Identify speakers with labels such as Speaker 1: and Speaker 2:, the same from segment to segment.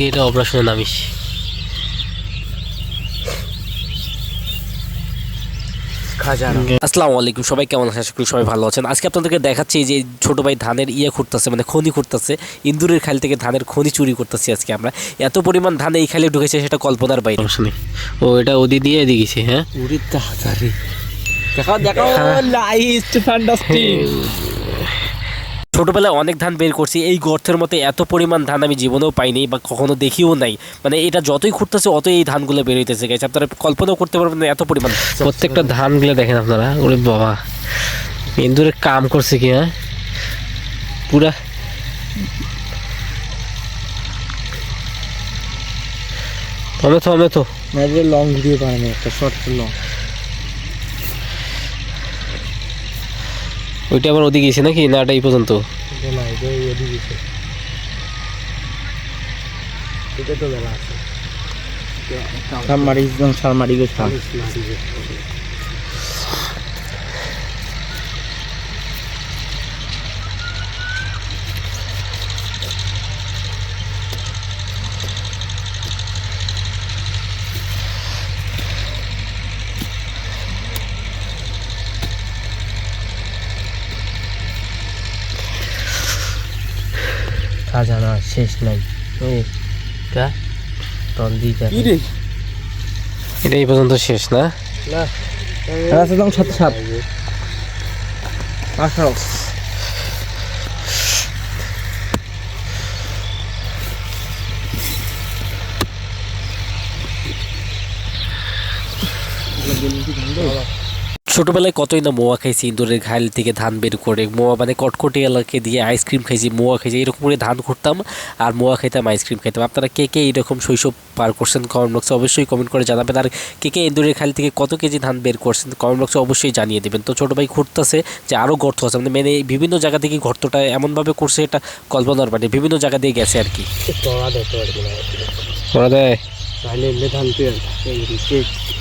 Speaker 1: এটা অপারেশনে নামিস। আসসালামু আলাইকুম, সবাই কেমন আছেন? আশা করি সবাই ভালো আছেন। আজকে আপনাদেরকে দেখাচ্ছি যে ছোট ভাই ধানের খুঁড়তেছে, মানে খনি খুঁড়তেছে। ইন্দুরের খাল থেকে ধানের খনি চুরি করতেছি আজকে আমরা। এত পরিমাণ ধান এই খালে ঢুকেছে সেটা কল্পনার বাইরে। ও এটা ওদি দিয়ে এদিকে, হ্যাঁ ছোটবেলায় অনেক ধান বের করছি। এই গর্তের মতো এত পরিমাণ ধান আমি জীবনেও পাইনি বা কখনো দেখিও নাই। মানে এটা যতই খুঁড়তেছে অতই এই ধানগুলো বের হইতেছে গেছে। আপনারা কল্পনাও করতে পারবেন না এত পরিমাণ। প্রত্যেকটা ধানগুলো দেখেন আপনারা। ওরে বাবা, ইন্দুরে কাম করছে কি, হ্যাঁ পুরা তো
Speaker 2: লং ভিডিও বানানো একটা শর্ট লং।
Speaker 1: ওইটা আবার ওদিকে গেছে নাকি? না এটা এই পর্যন্ত।
Speaker 2: না এটা ওদিকে গেছে, এটা তো বেলা আছে। সারমারি একদম সারমারি গো সার। খাজানা শেষ নাই। কা তল দিকে
Speaker 1: এটা এই পর্যন্ত শেষ না?
Speaker 2: না রাস্তা দাম 7 18
Speaker 1: ছোটবেলায় কতই না মোয়া খাইছি ইন্দুরের ঘাইল থেকে ধান বের করে। মোয়া মানে কটকটি এলাকে দিয়ে আইসক্রিম খাইছি, মোয়া খাইছি। এরকম করে ধান খুঁড়তাম আর মোয়া খাইতাম, আইসক্রিম খাইতাম। আপনারা কে কে এইরকম শৈশব পার করছেন কমেন্ট বক্সে অবশ্যই কমেন্ট করে জানাবেন। আর কে কে ইন্দুরের খাইল থেকে কত কেজি ধান বের করছেন কমেন্ট বক্সে অবশ্যই জানিয়ে দেবেন। তো ছোটো ভাই খুঁড়তেছে যে আরও গর্ত আছে, মানে বিভিন্ন জায়গা থেকে গর্তটা এমনভাবে করছে এটা কল্পনার বাইরে। বিভিন্ন জায়গা দিয়ে গেছে আর কি। তোরা দেয়
Speaker 2: ধান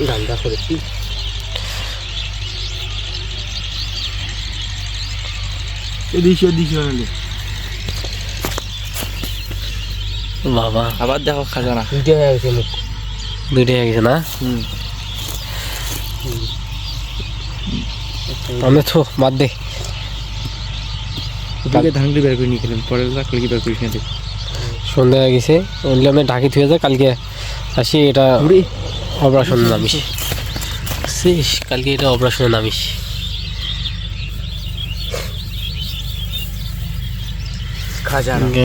Speaker 2: ধানটা করেছি।
Speaker 1: বাবা
Speaker 2: আবার দেখো খাজানা দুইটা হয়ে গেছে, মুখ
Speaker 1: দুইটাই হয়ে গেছে না? আমি তো বাদ দে,
Speaker 2: ধানগুলি বের করে নিয়ে গেলাম, পরে রাখলে কি বের করিস না।
Speaker 1: সন্ধ্যা হয়ে গেছে, বললে আমি ঢাকি থুয়ে যায় কালকে আসি। এটা অপারেশনে নামিস শেষ, কালকে এটা অপারেশনে নামিস।
Speaker 2: খাজানা